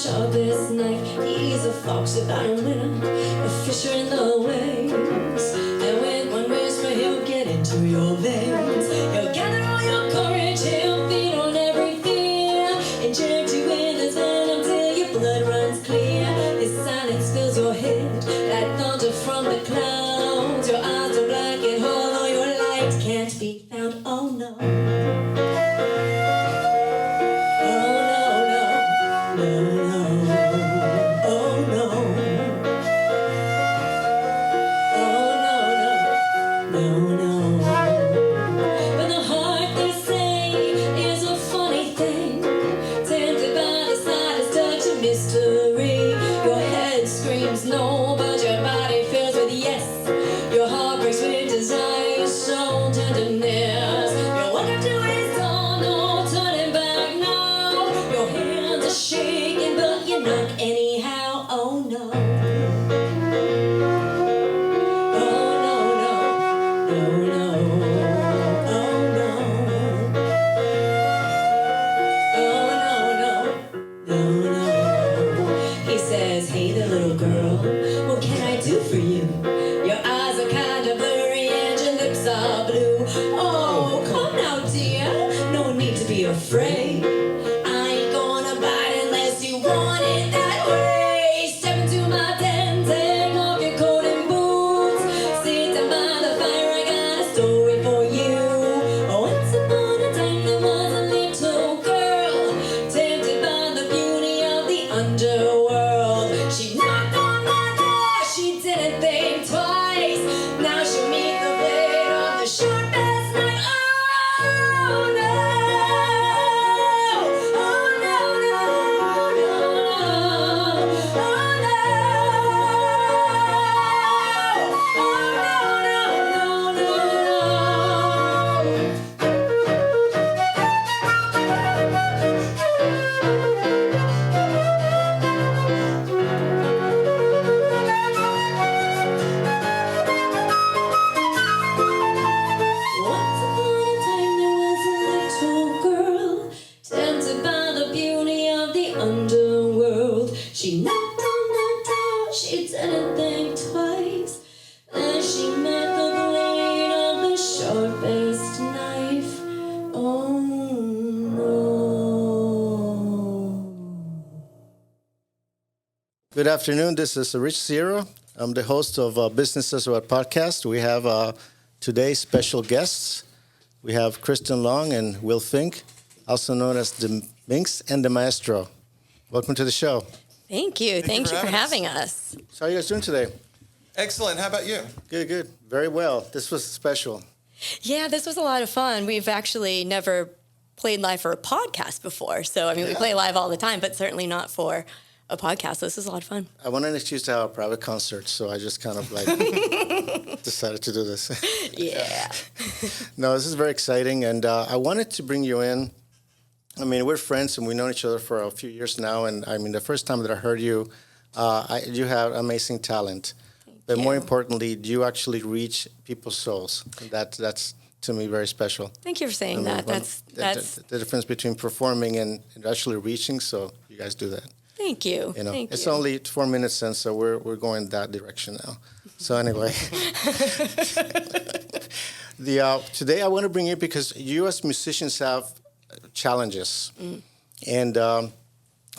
sharpest knife. He's a fox without a winner, a fisher in the waves. And with one whisper, he'll get into your veins. He'll gather all your courage, he'll feed on every fear. Inject you with his venom till your blood runs clear. His silence fills your head, like thunder from the clouds. Your eyes are black and hollow, your light can't be found. Oh no. Afraid I ain't gonna bite unless you want it that way. Step into my tent, take off your coat and boots. Sit down by the fire, I got a story for you. Once upon a time there was a little girl, tempted by the beauty of the underworld. She knocked on my door, she didn't think twice. Now she'll meet the blade of the sharpest knife. Oh no. She knocked on the door, she didn't think twice. Then she met the blade of the sharpest knife. Oh no. Good afternoon, this is Rich Zero. I'm the host of Businesses About Podcast. We have today's special guests. We have Kristen Long and Will Fink, also known as the Minx and The Maestro. Welcome to the show. Thank you. Thank you for having us. So how are you guys doing today? Excellent. How about you? Good, good. Very well. This was special. Yeah, this was a lot of fun. We've actually never played live for a podcast before. So, we play live all the time, but certainly not for a podcast. So this is a lot of fun. I wanted an excuse to have a private concert, so I just kind of decided to do this. Yeah. No, this is very exciting, and I wanted to bring you in. We're friends, and we've known each other for a few years now, and the first time that I heard you, you have amazing talent. But more importantly, you actually reach people's souls. And that's to me, very special. Thank you for saying that. That's the difference between performing and actually reaching, so you guys do that. Thank you. Thank it's you. only 4 minutes in, so we're going that direction now. So anyway, today I want to bring you because you as musicians have challenges, and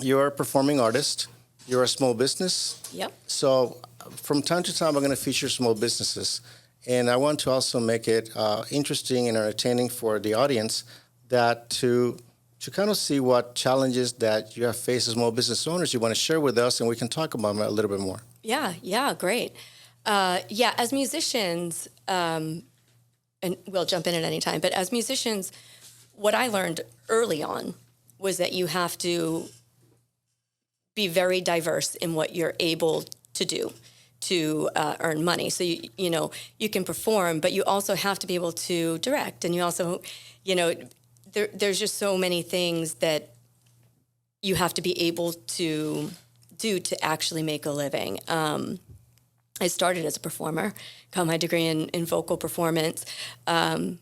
you're a performing artist. You're a small business. Yep. So from time to time, I'm going to feature small businesses, and I want to also make it interesting and entertaining for the audience that to kind of see what challenges that you have faced as small business owners you want to share with us, and we can talk about them a little bit more. Yeah, great. As musicians, and we'll jump in at any time, but as musicians, what I learned early on was that you have to be very diverse in what you're able to do to earn money. So, you can perform, but you also have to be able to direct. And you also, there's just so many things that you have to be able to do to actually make a living. I started as a performer, got my degree in vocal performance, and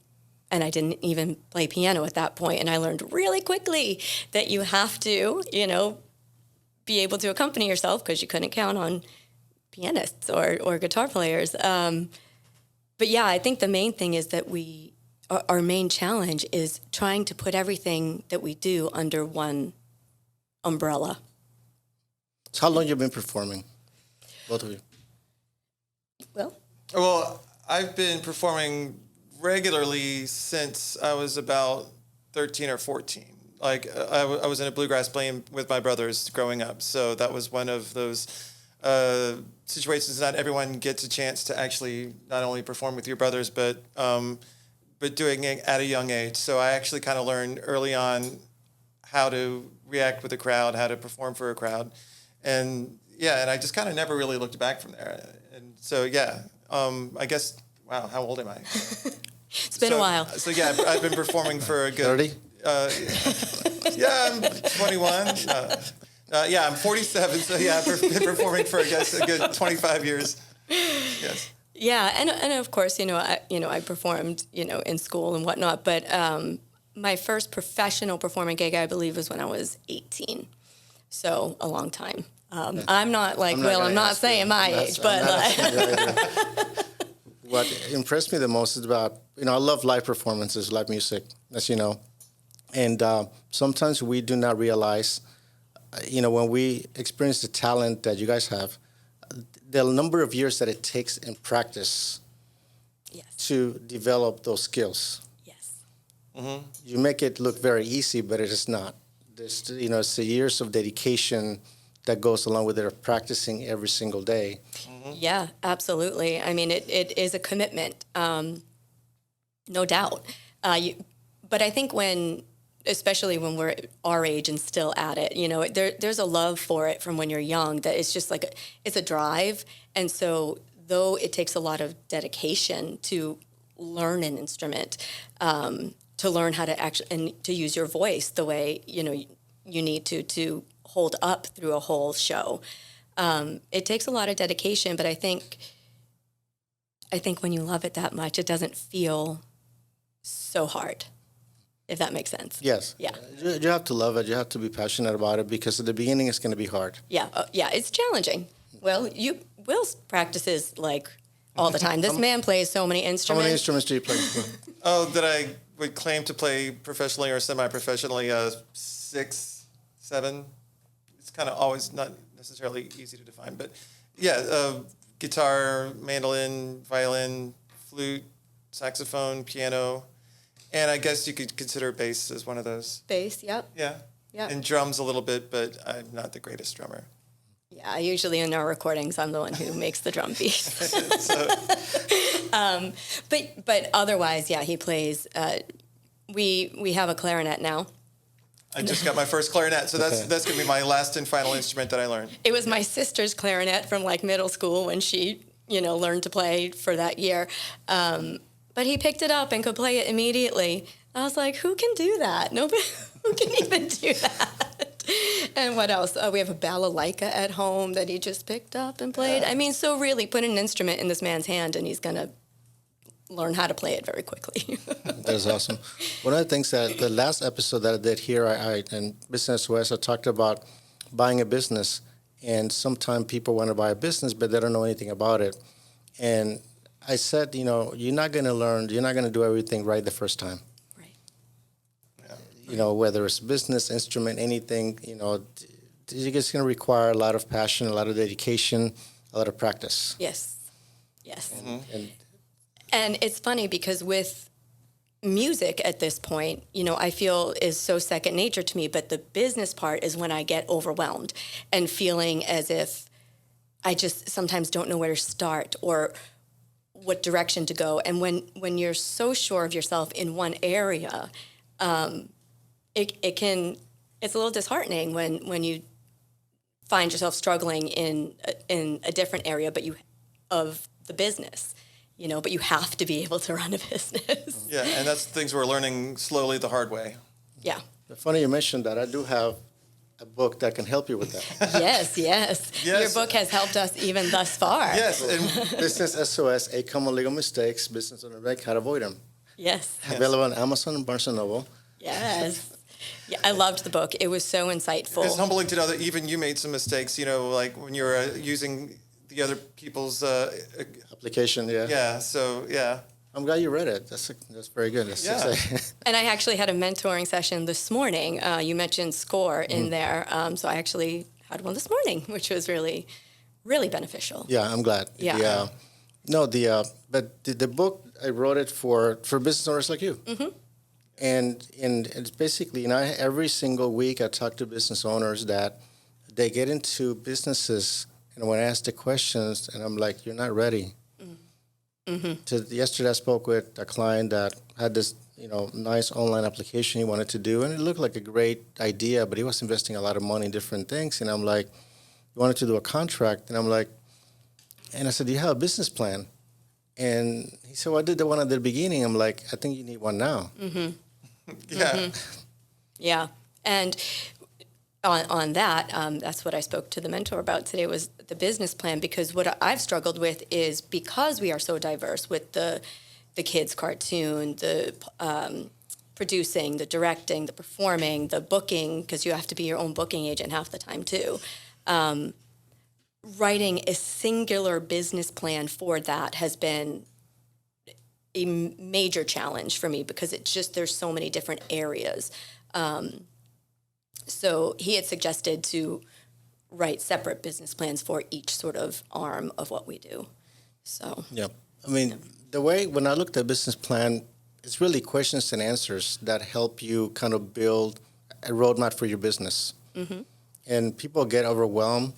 I didn't even play piano at that point. And I learned really quickly that you have to, be able to accompany yourself because you couldn't count on pianists or guitar players. But yeah, I think the main thing is that our main challenge is trying to put everything that we do under one umbrella. So how long have you been performing, both of you? Well, I've been performing regularly since I was about 13 or 14. Like, I was in a bluegrass band with my brothers growing up, so that was one of those situations. Not everyone gets a chance to actually not only perform with your brothers, but doing it at a young age. So I actually kind of learned early on how to react with a crowd, how to perform for a crowd, and I just kind of never really looked back from there. And so I guess, wow, how old am I? It's been a while. So yeah, I've been performing for a good 30? Yeah, I'm 21. I'm 47. So yeah, I've been performing for a good 25 years. Yes. Yeah, and of course, I performed, in school and whatnot. But my first professional performing gig, I believe, was when I was 18. So a long time. I'm not like I'm not saying my age, but what impressed me the most is about I love live performances, live music, as you know. And sometimes we do not realize, when we experience the talent that you guys have, the number of years that it takes in practice to develop those skills. Yes. Mm-hmm. You make it look very easy, but it is not. There's, it's the years of dedication that goes along with it, of practicing every single day. Mm-hmm. Yeah, absolutely. I mean, it is a commitment, no doubt. But I think especially when we're our age and still at it, there's a love for it from when you're young that it's just like it's a drive. And so though it takes a lot of dedication to learn an instrument, to learn how to actually and to use your voice the way you need to hold up through a whole show, it takes a lot of dedication. But I think when you love it that much, it doesn't feel so hard. If that makes sense. Yes. Yeah. You have to love it. You have to be passionate about it because at the beginning it's going to be hard. Yeah. It's challenging. Well, Will practices like all the time. This man plays so many instruments. How many instruments do you play? That I would claim to play professionally or semi-professionally, 6, 7. It's kind of always not necessarily easy to define, but guitar, mandolin, violin, flute, saxophone, piano. And I guess you could consider bass as one of those. Bass, yep. Yeah. Yep. And drums a little bit, but I'm not the greatest drummer. Yeah, usually in our recordings, I'm the one who makes the drum beat. But otherwise, he plays. We have a clarinet now. I just got my first clarinet, so that's going to be my last and final instrument that I learned. It was my sister's clarinet from like middle school when she, learned to play for that year. But he picked it up and could play it immediately. I was like, who can do that? Nobody who can even do that. And what else? We have a balalaika at home that he just picked up and played. Yeah. I mean, so really put an instrument in this man's hand and he's going to learn how to play it very quickly. That's awesome. One of the things that the last episode that I did here, I in Business West, I talked about buying a business. And sometimes people want to buy a business, but they don't know anything about it. And I said, you're not going to learn, you're not going to do everything right the first time. Right. Yeah. Whether it's business, instrument, anything, it's going to require a lot of passion, a lot of dedication, a lot of practice. Yes. And it's funny because with music at this point, I feel is so second nature to me, but the business part is when I get overwhelmed and feeling as if I just sometimes don't know where to start or what direction to go. And when you're so sure of yourself in one area, it's a little disheartening when you find yourself struggling in a different area, of the business, but you have to be able to run a business. Yeah, and that's things we're learning slowly the hard way. Yeah. It's funny you mentioned that. I do have a book that can help you with that. Yes. Your book has helped us even thus far. Yes. And Business SOS, 8 Common Legal Mistakes, Business on the Reg, How to Avoid Them. Yes. Available on Amazon and Barnes & Noble. Yes. Yeah, I loved the book. It was so insightful. It's humbling to know that even you made some mistakes, like when you're using the other people's, Application, yeah. yeah, so, yeah. I'm glad you read it. That's very good. That's Yeah. exciting. And I actually had a mentoring session this morning. You mentioned score in there. So I actually had one this morning, which was really, really beneficial. Yeah, I'm glad. Yeah. But the book, I wrote it for business owners like you. Mm-hmm. And it's basically, every single week I talk to business owners that they get into businesses, and when I ask the questions, and I'm like, you're not ready. Mm-hmm. Yesterday I spoke with a client that had this, nice online application he wanted to do, and it looked like a great idea, but he was investing a lot of money in different things. And I'm like, you wanted to do a contract, and I'm like, and I said, do you have a business plan? And he said, well, I did the one at the beginning. I'm like, I think you need one now. Mm-hmm. Yeah. Mm-hmm. Yeah. And on that, that's what I spoke to the mentor about today, was the business plan, because what I've struggled with is, because we are so diverse with the kids cartoon, the producing, the directing, the performing, the booking, because you have to be your own booking agent half the time too. Writing a singular business plan for that has been a major challenge for me, because it's just, there's so many different areas. So he had suggested to write separate business plans for each sort of arm of what we do. So Yeah. I mean, the way, when I looked at business plan, it's really questions and answers that help you kind of build a roadmap for your business. Mm-hmm. And people get overwhelmed.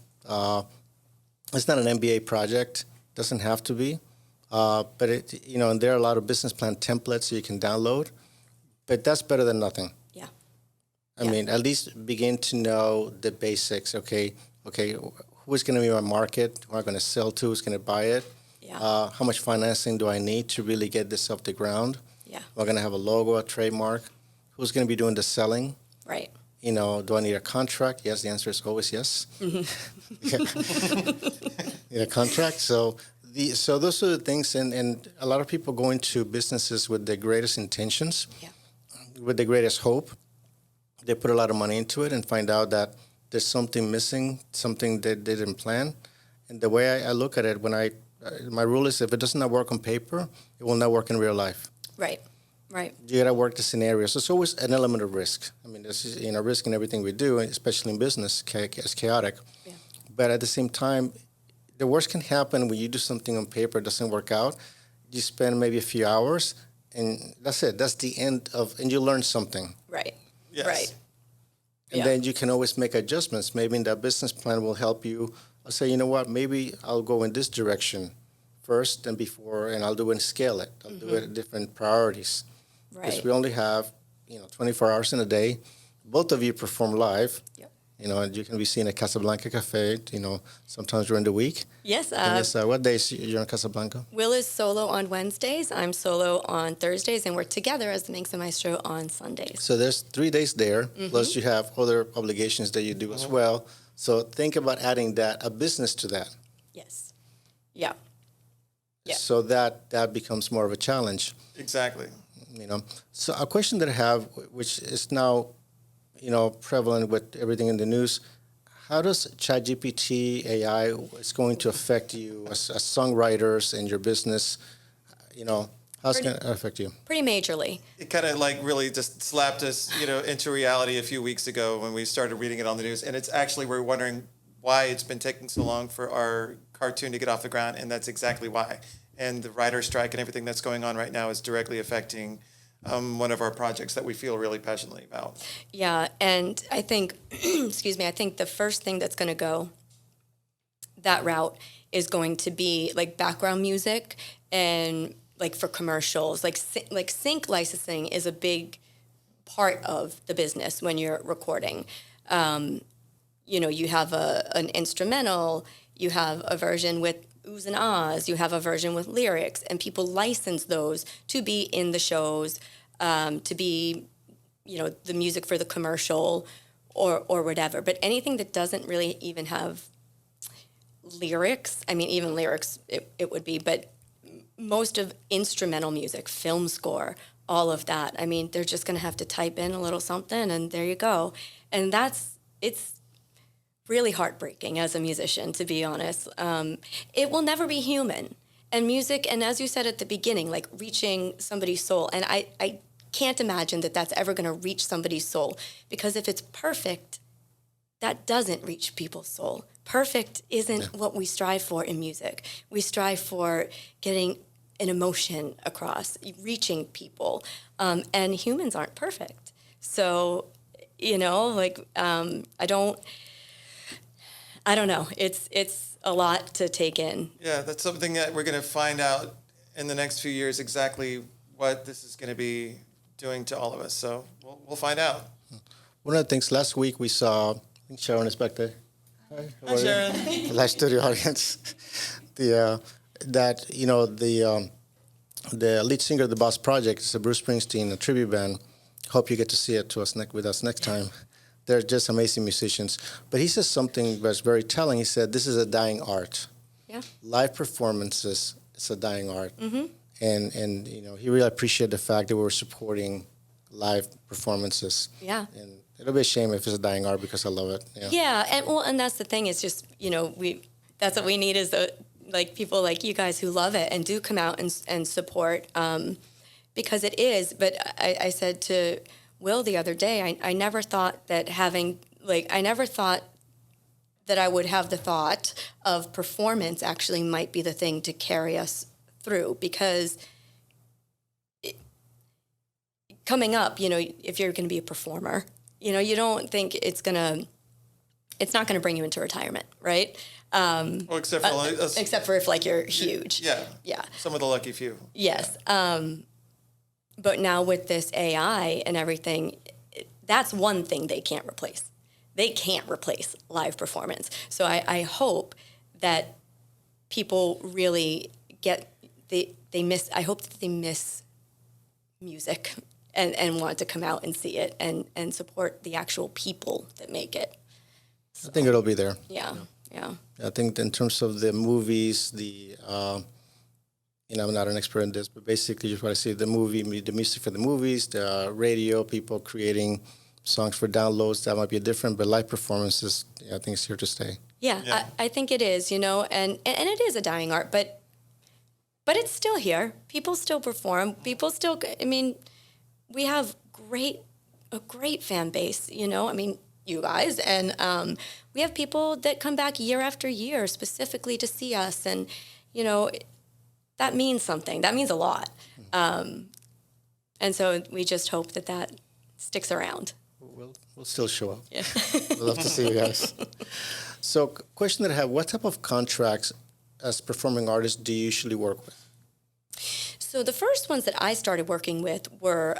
It's not an MBA project. Doesn't have to be. But and there are a lot of business plan templates you can download. But that's better than nothing. yeah, I mean, at least begin to know the basics. Okay, who's going to be my market? Who am I going to sell to? Who's going to buy it? Yeah. How much financing do I need to really get this off the ground? Yeah. Am I going to have a logo, a trademark? Who's going to be doing the selling? Right. Do I need a contract? Yes, the answer is always yes. Mm-hmm. Yeah, contract. So those are the things, and a lot of people go into businesses with the greatest intentions, Yeah. with the greatest hope. They put a lot of money into it and find out that there's something missing, something they didn't plan. And the way I look at it, my rule is, if it does not work on paper, it will not work in real life. Right. Right. You got to work the scenarios. So it's always an element of risk. I mean, there's risk in everything we do, especially in business. It's chaotic. Yeah. But at the same time, the worst can happen when you do something on paper, it doesn't work out. You spend maybe a few hours, and that's it. That's the end and you learn something. Right. Yes. Right. And then you can always make adjustments. Maybe that business plan will help you say, you know what, maybe I'll go in this direction first and I'll do it and scale it. I'll do it at different priorities. Because Right. we only have, 24 hours in a day. Both of you perform live. Yep. And you can be seen at Casablanca Cafe, sometimes during the week. Yes. And what days you're in Casablanca? Will is solo on Wednesdays. I'm solo on Thursdays, and we're together as the Minx and Maestro on Sundays. So there's 3 days there, plus you have other obligations that you do as well. So think about adding a business to that. Yes. Yeah. Yeah. So that becomes more of a challenge. Exactly. So a question that I have, which is now, prevalent with everything in the news, how does ChatGPT AI is going to affect you as songwriters and your business? How's it going to affect you? Pretty majorly. It kind of really just slapped us, into reality a few weeks ago when we started reading it on the news. And it's actually, we're wondering why it's been taking so long for our cartoon to get off the ground. And that's exactly why. And the writer strike and everything that's going on right now is directly affecting one of our projects that we feel really passionately about. Yeah, and I think, I think the first thing that's going to go that route is going to be background music, and for commercials, sync licensing is a big part of the business when you're recording. You have an instrumental, you have a version with oohs and ahs, you have a version with lyrics, and people license those to be in the shows, to be, the music for the commercial or whatever. But anything that doesn't really even have lyrics, even lyrics it would be, but most of instrumental music, film score, all of that. I mean, they're just going to have to type in a little something and there you go. And it's really heartbreaking as a musician, to be honest. It will never be human. And music, and as you said at the beginning, like reaching somebody's soul. And I can't imagine that that's ever going to reach somebody's soul, because if it's perfect, that doesn't reach people's soul. Perfect isn't what we strive for in music. We strive for getting an emotion across, reaching people. And humans aren't perfect. So, like, I don't know. It's a lot to take in. Yeah, that's something that we're going to find out in the next few years, exactly what this is going to be doing to all of us. So we'll find out. One of the things, last week we saw, I think Sharon is back there. Hi, Sharon. The live studio audience. The lead singer of the Boss Project is a Bruce Springsteen, a tribute band. Hope you get to see it with us next time. They're just amazing musicians. But he says something that's very telling. He said, this is a dying art. Yeah. Live performances, it's a dying art. Mm-hmm. And he really appreciated the fact that we were supporting live performances. Yeah. And it'll be a shame if it's a dying art, because I love it. Yeah, and that's the thing, is just, that's what we need, is people like you guys who love it and do come out and support, because it is. But I said to Will the other day, I never thought that I never thought that I would have the thought of performance actually might be the thing to carry us through, because coming up, if you're going to be a performer, you don't think it's not going to bring you into retirement, right? Well, except for if you're huge. Yeah. Some of the lucky few. Yes. But now with this AI and everything, that's one thing they can't replace. They can't replace live performance. So I hope that people really I hope that they miss music and want to come out and see it and support the actual people that make it. So, I think it'll be there. Yeah. I think in terms of the movies, I'm not an expert in this, but basically just what I see, the music for the movies, the radio, people creating songs for downloads, that might be different, but live performances, I think it's here to stay. Yeah. I think it is, and it is a dying art, but it's still here. People still perform. People still, we have a great fan base, you guys, and we have people that come back year after year specifically to see us, and that means something. That means a lot, and so we just hope that sticks around. We'll still show up. Yeah. We'd love to see you guys. So, question that I have: what type of contracts as performing artists do you usually work with? So the first ones that I started working with were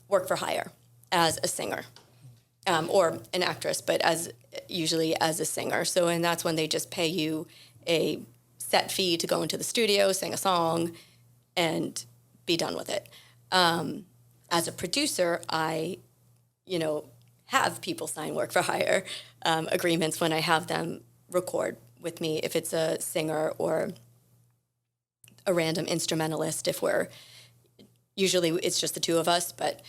work for hire as a singer. Or an actress, but usually as a singer. So, and that's when they just pay you a set fee to go into the studio, sing a song, and be done with it. As a producer, I, have people sign work for hire agreements when I have them record with me, if it's a singer or a random instrumentalist, usually it's just the two of us, but...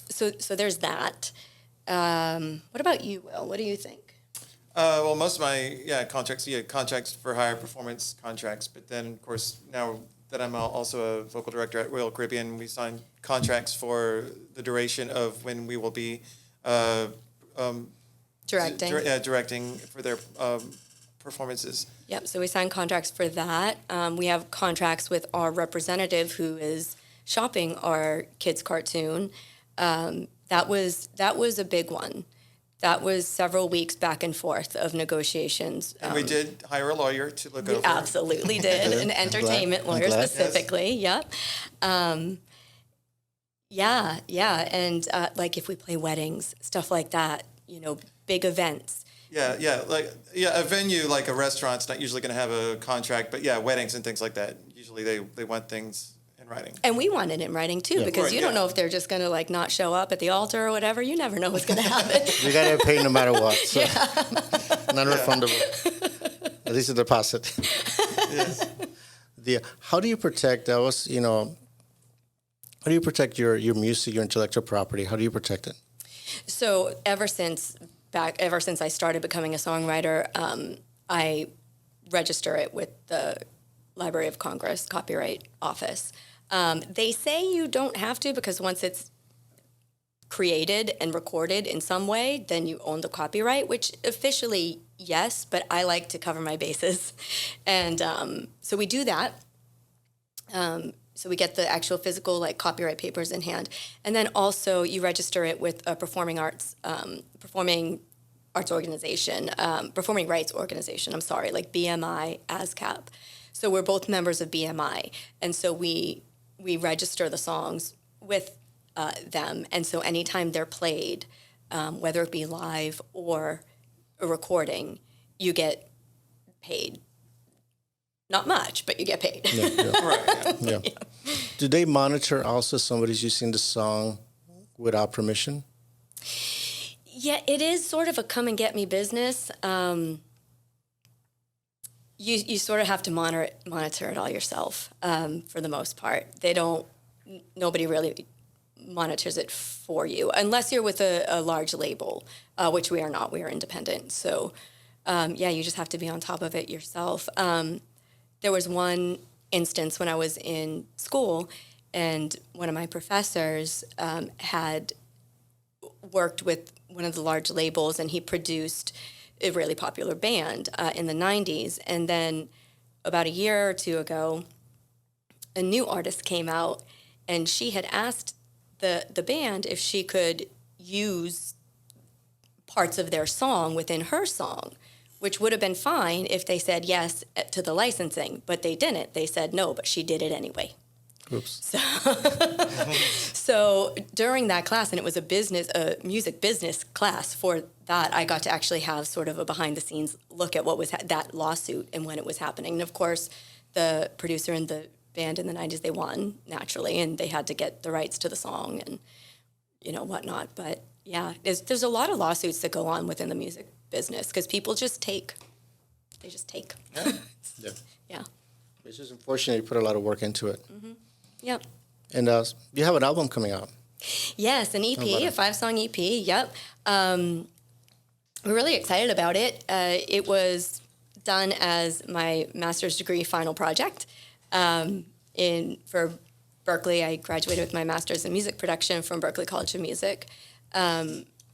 So there's that. What about you, Will? What do you think? Well, most of my contracts for hire, performance contracts. But then, of course, now that I'm also a vocal director at Royal Caribbean, we sign contracts for the duration of when we will be directing. Directing for their performances. Yep. So we sign contracts for that. We have contracts with our representative who is shopping our kids' cartoon. That was a big one. That was several weeks back and forth of negotiations. And we did hire a lawyer to look over. We absolutely did, an entertainment lawyer specifically. Yes. Yep. Yeah, and if we play weddings, stuff like that, big events. A venue like a restaurant's not usually going to have a contract, but weddings and things like that, usually they want things in writing. And we want it in writing too, because you don't know if they're just going to not show up at the altar or whatever. You never know what's going to happen. You got to pay no matter what. So. Non-refundable. At least a deposit. Yes. How do you protect? That was, How do you protect your music, your intellectual property? How do you protect it? So ever since I started becoming a songwriter, I register it with the Library of Congress Copyright Office. They say you don't have to, because once it's created and recorded in some way, then you own the copyright, which officially, yes, but I like to cover my bases. And so we do that. So we get the actual physical, like, copyright papers in hand. And then also you register it with a performing rights organization, like BMI, ASCAP. So we're both members of BMI. And so we register the songs with them. And so anytime they're played, whether it be live or a recording, you get paid. Not much, but you get paid. Yeah. Right. Yeah. Do they monitor also somebody's using the song without permission? Yeah, it is sort of a come and get me business. You sort of have to monitor it all yourself, for the most part. Nobody really monitors it for you, unless you're with a large label, which we are not. We are independent. So, you just have to be on top of it yourself. There was one instance when I was in school, and one of my professors had worked with one of the large labels, and he produced a really popular band in the 90s. And then about a year or two ago, a new artist came out, and she had asked the band if she could use parts of their song within her song, which would have been fine if they said yes to the licensing, but they didn't. They said no, but she did it anyway. Oops. So during that class, and it was a music business class, for that, I got to actually have sort of a behind the scenes look at what was that lawsuit and when it was happening. And of course, the producer and the band in the 90s, they won naturally, and they had to get the rights to the song and, whatnot. But yeah, there's a lot of lawsuits that go on within the music business because people just take. They just take. Yeah. Yeah. Yeah. It's just unfortunate you put a lot of work into it. Mm-hmm. Yep. And you have an album coming out. Yes, an EP, a 5-song EP. Yep. We're really excited about it. It was done as my master's degree final project. For Berklee, I graduated with my master's in music production from Berklee College of Music.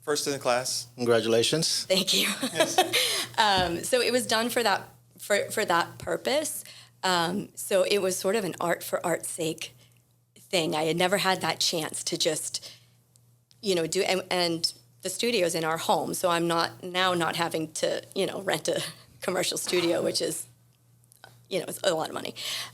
First in the class. Congratulations. Thank you. Yes. So it was done for that purpose. So it was sort of an art for art's sake thing. I had never had that chance to just, do, and the studio's in our home, so I'm not having to, rent a commercial studio, which is, it's a lot of money.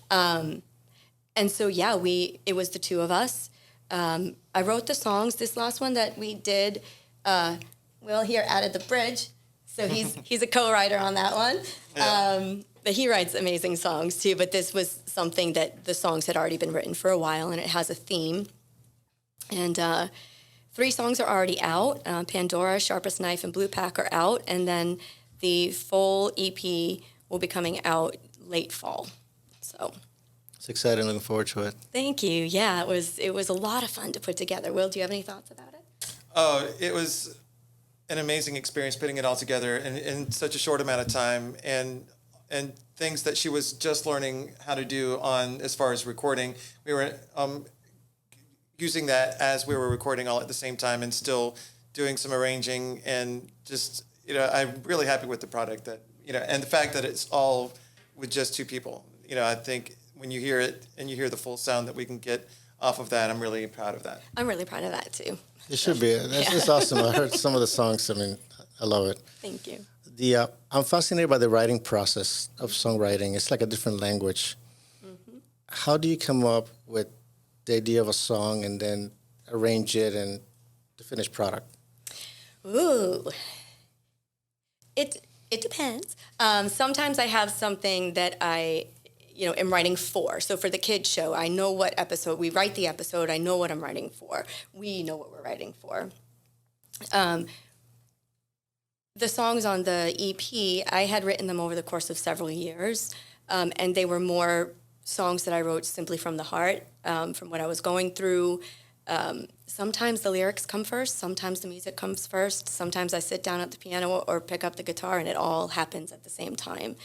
And so, it was the two of us. I wrote the songs. This last one that we did, Will here added the bridge, so he's a co-writer on that one. Yeah. But he writes amazing songs too. But this was something that the songs had already been written for a while, and it has a theme. And 3 songs are already out. Pandora, Sharpest Knife, and Blue Pack are out, and then the full EP will be coming out late fall. So It's exciting. Looking forward to it. thank you. Yeah, it was a lot of fun to put together. Will, do you have any thoughts about it? Oh, it was an amazing experience putting it all together in such a short amount of time, and things that she was just learning how to do on as far as recording. We were using that as we were recording all at the same time, and still doing some arranging, and just I'm really happy with the product and the fact that it's all with just 2 people. I think when you hear it and you hear the full sound that we can get off of that, I'm really proud of that. I'm really proud of that too. It should be. It's awesome. I heard some of the songs. I mean, I love it. Thank you. I'm fascinated by the writing process of songwriting. It's like a different language. Mm-hmm. How do you come up with the idea of a song and then arrange it and the finished product? Ooh, it depends. Sometimes I have something that I, am writing for. So for the kids show, I know what episode we write the episode. I know what I'm writing for. We know what we're writing for. The songs on the EP, I had written them over the course of several years, and they were more songs that I wrote simply from the heart, from what I was going through. Sometimes the lyrics come first, sometimes the music comes first, sometimes I sit down at the piano or pick up the guitar and it all happens at the same time.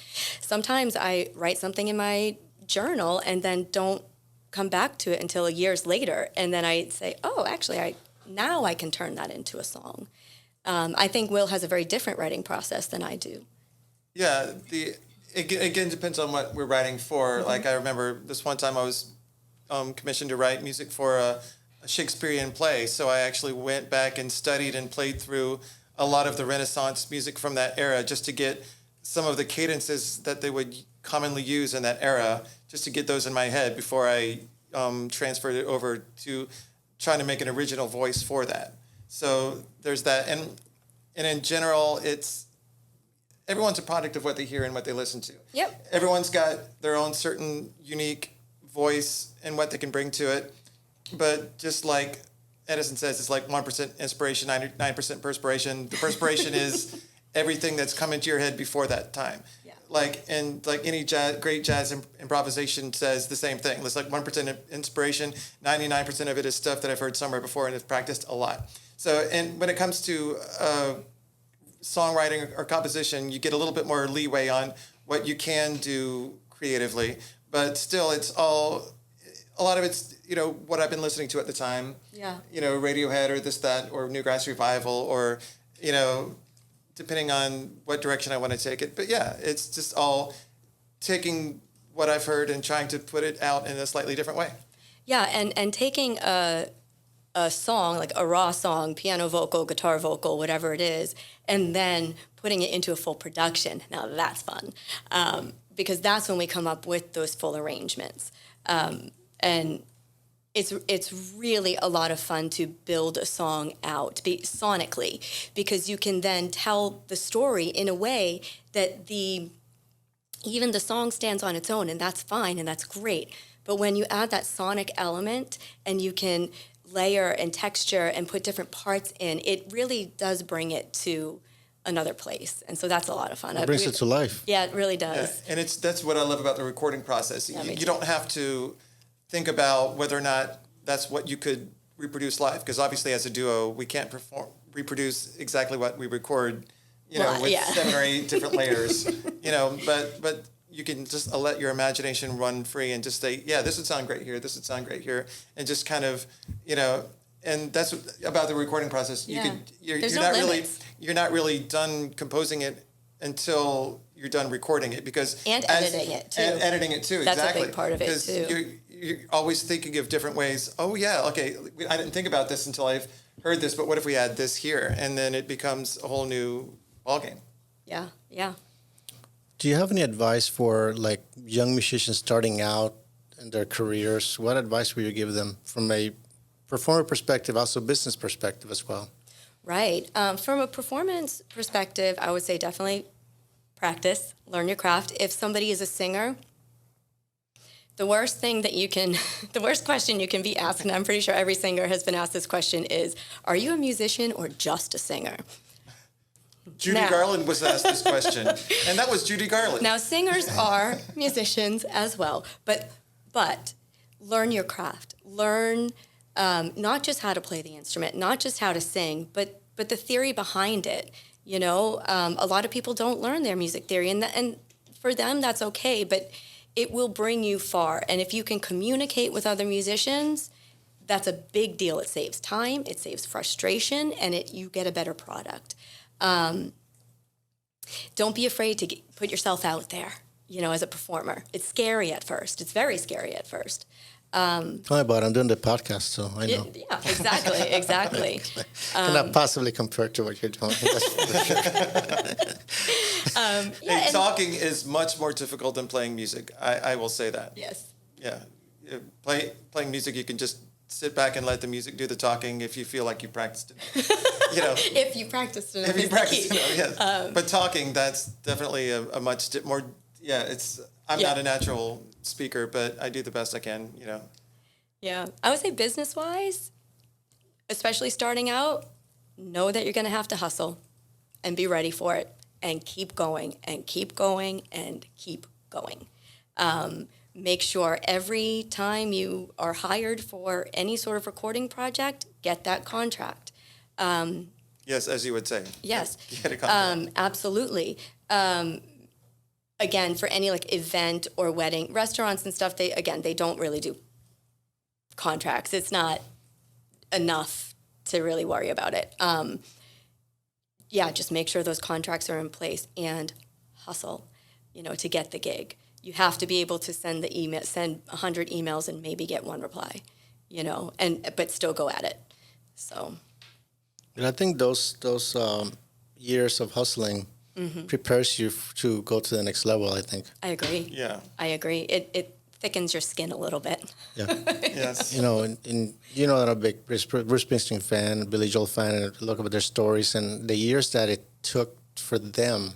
Sometimes I write something in my journal and then don't come back to it until years later, and then I say, oh, actually, now I can turn that into a song. I think Will has a very different writing process than I do. Yeah, it again depends on what we're writing for. Like I remember this one time I was commissioned to write music for a Shakespearean play, so I actually went back and studied and played through a lot of the Renaissance music from that era just to get some of the cadences that they would commonly use in that era, just to get those in my head before I transferred it over to trying to make an original voice for that. So there's that, and in general, everyone's a product of what they hear and what they listen to. Yep. Everyone's got their own certain unique voice and what they can bring to it. But just like Edison says, it's like 1% inspiration, 99% perspiration. The perspiration is everything that's come into your head before that time. Yeah. Like any great jazz improvisation says the same thing. It's like 1% inspiration, 99% of it is stuff that I've heard somewhere before and have practiced a lot. So, and when it comes to songwriting or composition, you get a little bit more leeway on what you can do creatively, but still a lot of it's, what I've been listening to at the time. Yeah. Radiohead or this, that, or Newgrass Revival, or, depending on what direction I want to take it. But yeah, it's just all taking what I've heard and trying to put it out in a slightly different way. Yeah, and taking a song, like a raw song, piano vocal, guitar vocal, whatever it is, and then putting it into a full production. Now that's fun, because that's when we come up with those full arrangements. And it's really a lot of fun to build a song out sonically, because you can then tell the story in a way that even the song stands on its own, and that's fine and that's great. But when you add that sonic element and you can layer and texture and put different parts in, it really does bring it to another place. And so that's a lot of fun. It brings it to life. Yeah, it really does. Yeah. And that's what I love about the recording process. Yeah, you don't have to think about whether or not that's what you could reproduce live, because obviously as a duo we can't reproduce exactly what we record, with 7 or 8 different layers, but you can just let your imagination run free and just say, yeah, this would sound great here, this would sound great here, and just kind of, and that's about the recording process. Yeah. You're not really done composing it until you're done recording it, because editing it too. And editing it too. That's exactly. a big part of it too. You're always thinking of different ways. Oh yeah, okay. I didn't think about this until I've heard this, but what if we add this here? And then it becomes a whole new ballgame. Yeah, yeah. Do you have any advice for like young musicians starting out in their careers? What advice would you give them from a performer perspective, also business perspective as well? Right. From a performance perspective, I would say definitely practice, learn your craft. If somebody is a singer, the worst question you can be asked, and I'm pretty sure every singer has been asked this question, is, are you a musician or just a singer? Judy Garland was asked this question, and that was Judy Garland. Now, singers are musicians as well, but learn your craft. Learn not just how to play the instrument, not just how to sing, but the theory behind it. A lot of people don't learn their music theory, and for them that's okay, but it will bring you far. And if you can communicate with other musicians, that's a big deal. It saves time, it saves frustration, and you get a better product. Don't be afraid to put yourself out there, as a performer. It's scary at first. It's very scary at first. But I'm doing the podcast, so I know. Yeah, exactly. Cannot possibly compare to what you're doing. Talking is much more difficult than playing music. I will say that. Yes. Yeah. Playing music, you can just sit back and let the music do the talking if you feel like you practiced enough. If you practiced enough. If you practiced enough, yes. But talking, that's definitely a much more. Yeah, I'm not a natural speaker, but I do the best I can. Yeah, I would say business-wise, especially starting out, know that you're going to have to hustle, and be ready for it, and keep going, and keep going, and keep going. make sure every time you are hired for any sort of recording project, get that contract. Yes, as you would say. Yes, Get a contract. absolutely. Again, for any like event or wedding, restaurants and stuff, they don't really do contracts. It's not enough to really worry about it. Just make sure those contracts are in place and hustle, to get the gig. You have to be able to send 100 emails and maybe get one reply, but still go at it. So. And I think those years of hustling prepares you to go to the next level, I think. I agree. Yeah. I agree. It thickens your skin a little bit. Yeah. Yes. And that I'm a big Bruce Springsteen fan, Billy Joel fan, and look at their stories and the years that it took for them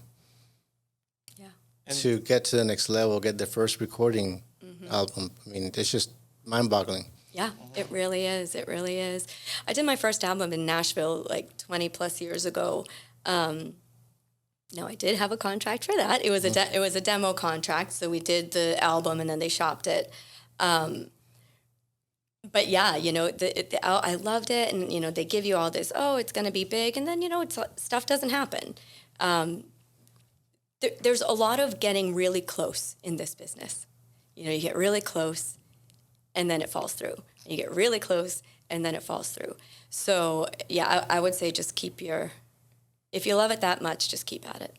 to get to the next level, get their first recording album. I mean, it's just mind-boggling. Yeah, it really is. It really is. I did my first album in Nashville like 20 plus years ago. No, I did have a contract for that. It was it was a demo contract, so we did the album and then they shopped it. But yeah, I loved it, and they give you all this. Oh, it's going to be big, and then stuff doesn't happen. There's a lot of getting really close in this business. You get really close, and then it falls through. You get really close, and then it falls through. So yeah, I would say just if you love it that much, just keep at it.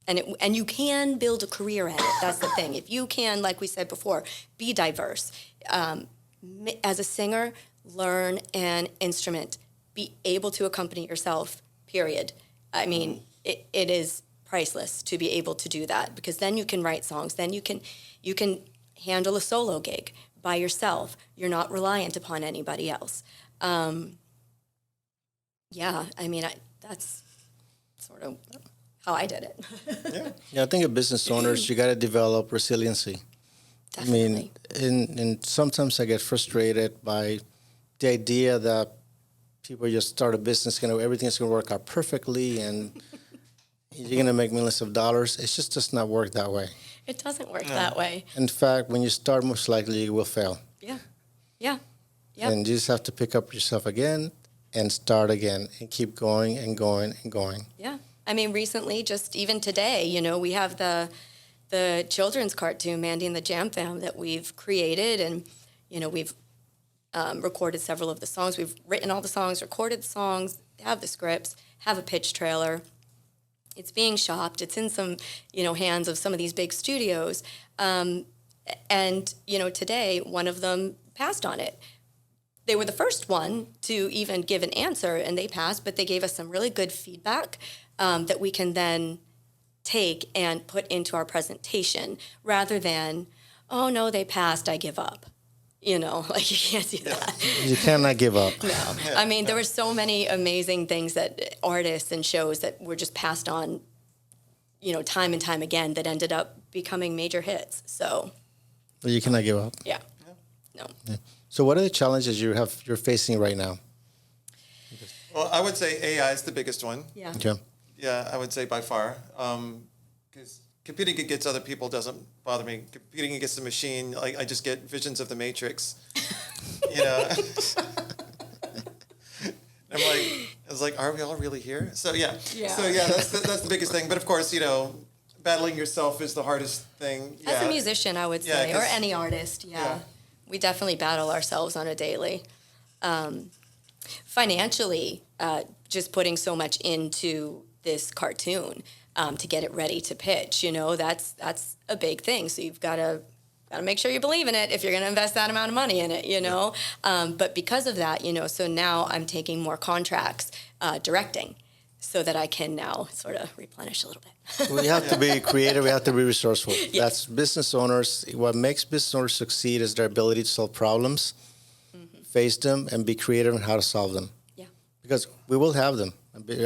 And you can build a career at it. That's the thing. If you can, like we said before, be diverse. As a singer, learn an instrument. Be able to accompany yourself, period. I mean, it is priceless to be able to do that, because then you can write songs. Then you can handle a solo gig by yourself. You're not reliant upon anybody else. That's sort of how I did it. Yeah, I think as business owners, you got to develop resiliency. Definitely. I mean, and sometimes I get frustrated by the idea that people just start a business, everything's going to work out perfectly and you're going to make millions of dollars. It just does not work that way. It doesn't work that way. In fact, when you start, most likely you will fail. Yeah. Yeah. Yep. And you just have to pick up yourself again and start again and keep going and going and going. Yeah. I mean, recently, just even today, we have the children's cartoon, Mandy and the Jam Fam, that we've created, and, we've recorded several of the songs. We've written all the songs, recorded the songs, have the scripts, have a pitch trailer. It's being shopped. It's in some, hands of some of these big studios. And, today, one of them passed on it. They were the first one to even give an answer, and they passed, but they gave us some really good feedback that we can then take and put into our presentation, rather than, oh, no, they passed, I give up. You can't do that. You cannot give up. No. I mean, there were so many amazing things that artists and shows that were just passed on, time and time again, that ended up becoming major hits. So. But you cannot give up. Yeah. No. Yeah. So what are the challenges you're facing right now? Well, I would say AI is the biggest one. Yeah. Okay. Yeah, I would say by far. Because competing against other people doesn't bother me. Competing against the machine, I just get visions of the Matrix. I was like, are we all really here? So yeah. So yeah, that's the biggest thing. But of course, battling yourself is the hardest thing. As a musician, I would say, or any artist, Yeah. We definitely battle ourselves on a daily. Financially, just putting so much into this cartoon to get it ready to pitch, that's a big thing. So you've got to make sure you believe in it if you're going to invest that amount of money in it, But because of that, so now I'm taking more contracts directing, so that I can now sort of replenish a little bit. We have to be creative. We have to be resourceful. Yes. That's business owners. What makes business owners succeed is their ability to solve problems, face them, and be creative in how to solve them. Yeah. Because we will have them.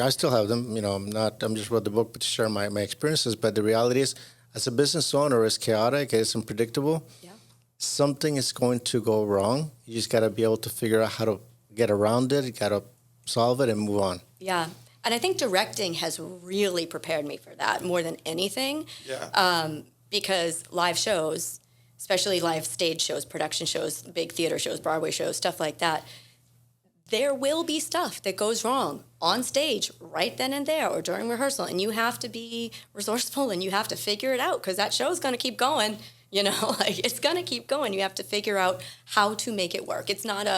I still have them. I'm just wrote the book to share my experiences. But the reality is, as a business owner, it's chaotic. It's unpredictable. Yeah. Something is going to go wrong. You just got to be able to figure out how to get around it. You got to solve it and move on. Yeah. And I think directing has really prepared me for that more than anything. Yeah. Because live shows, especially live stage shows, production shows, big theater shows, Broadway shows, stuff like that, there will be stuff that goes wrong on stage right then and there or during rehearsal. And you have to be resourceful and you have to figure it out because that show's going to keep going. You know, like it's going to keep going. You have to figure out how to make it work. It's not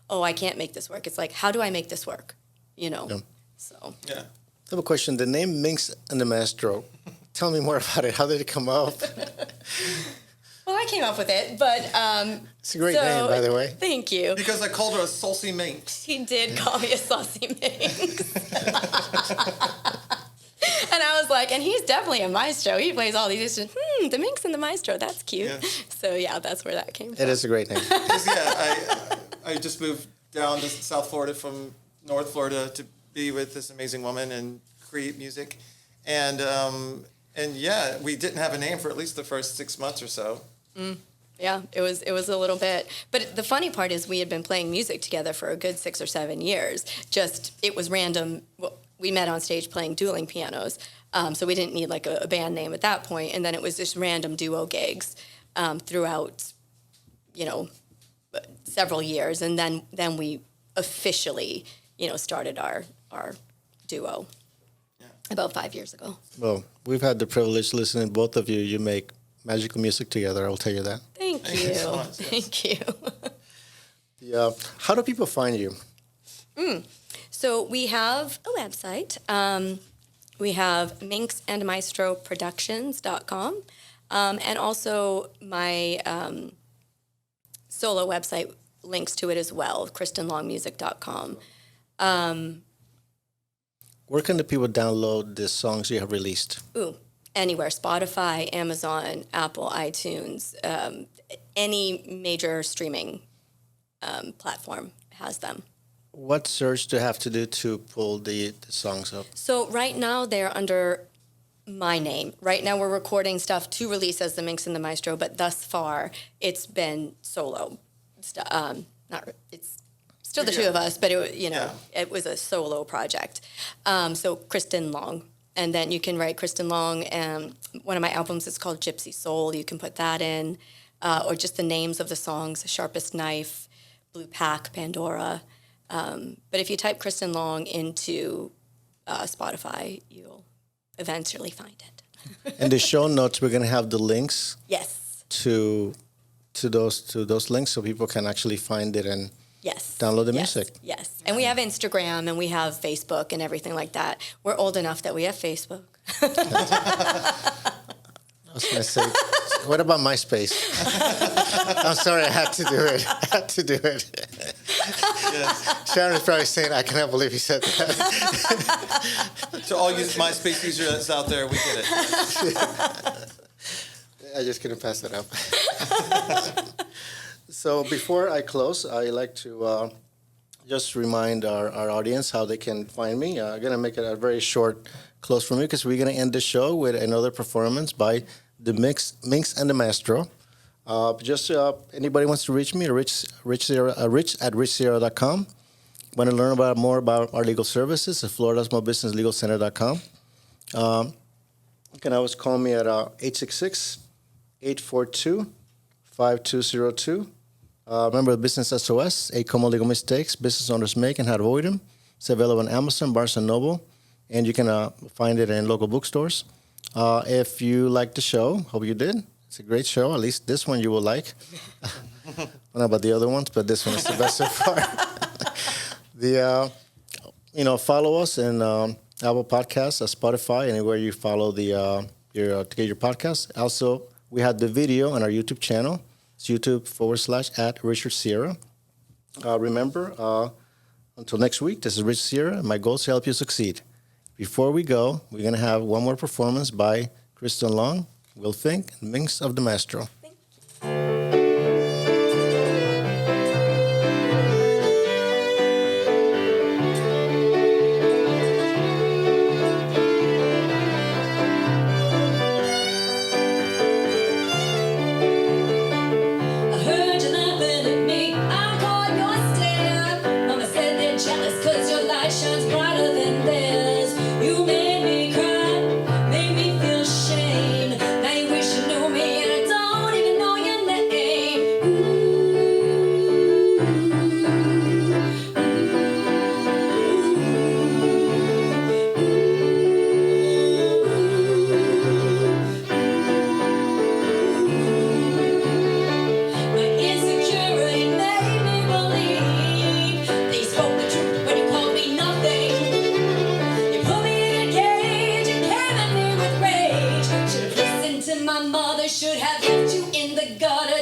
I can't make this work. It's like, how do I make this work? You know? Yeah. So. Yeah. I have a question. The name Minx and The Maestro, tell me more about it. How did it come up? Well, I came up with it, but... it's a great name, by the way. Thank you. Because I called her a saucy minx. He did call me a saucy minx. And I was like, and he's definitely a maestro. He plays all these instruments. The Minx and the Maestro. That's cute. Yeah. So, yeah, that's where that came from. It is a great name. I just moved down to South Florida from North Florida to be with this amazing woman and create music. And yeah, we didn't have a name for at least the first 6 months or so. Yeah, it was a little bit. But the funny part is we had been playing music together for a good 6 or 7 years. Just, it was random. Well, we met on stage playing dueling pianos, so we didn't need like a band name at that point. And then it was just random duo gigs throughout, several years. And then we officially, started our duo about 5 years ago. Well, we've had the privilege listening to both of you. You make magical music together, I'll tell you that. Thank you. So much, Thank you. Yeah. How do people find you? So we have a website. We have minxandmaestroproductions.com. And also my solo website links to it as well, kristenlongmusic.com. Where can the people download the songs you have released? Anywhere. Spotify, Amazon, Apple, iTunes, any major streaming platform has them. What search do you have to do to pull the songs up? So right now they're under my name. Right now we're recording stuff to release as the Minx and the Maestro, but thus far it's been solo. It's still the two of us, but it was a solo project. So Kristen Long. And then you can write Kristen Long, and one of my albums is called Gypsy Soul. You can put that in, or just the names of the songs, Sharpest Knife, Blue Pack, Pandora. But if you type Kristen Long into Spotify, you'll eventually find it. In the show notes, we're going to have the links. Yes. To those links, so people can actually find it and download the music. Yes. And we have Instagram and we have Facebook and everything like that. We're old enough that we have Facebook. I was going to say, what about MySpace? I'm sorry, I had to do it. Yes. Sharon is probably saying, I cannot believe he said that. To all you MySpace users out there, we get it. I just couldn't pass it up. So before I close, I like to just remind our audience how they can find me. I'm going to make it a very short close for me because we're going to end the show with another performance by the Minx and the Maestro. Anybody wants to reach me, rich at richsierra.com. Want to learn more about our legal services at floridasmallbusinesslegalcenter.com. You can always call me at 866-842-5202. Remember the Business SOS, 8 common legal mistakes business owners make and how to avoid them. It's available on Amazon, Barnes & Noble, and you can find it in local bookstores. If you liked the show, hope you did. It's a great show. At least this one you will like. I don't know about the other ones, but this one is the best so far. Follow us in Apple Podcasts, Spotify, anywhere you follow to get your podcast. Also, we have the video on our YouTube channel. It's YouTube/@RichardSierra. Remember, until next week, this is Richard Sierra, and my goal is to help you succeed. Before we go, we're going to have one more performance by Kristen Long, Will Fink, and Minx of the Maestro. Don't even my mother should have left you in the gutter.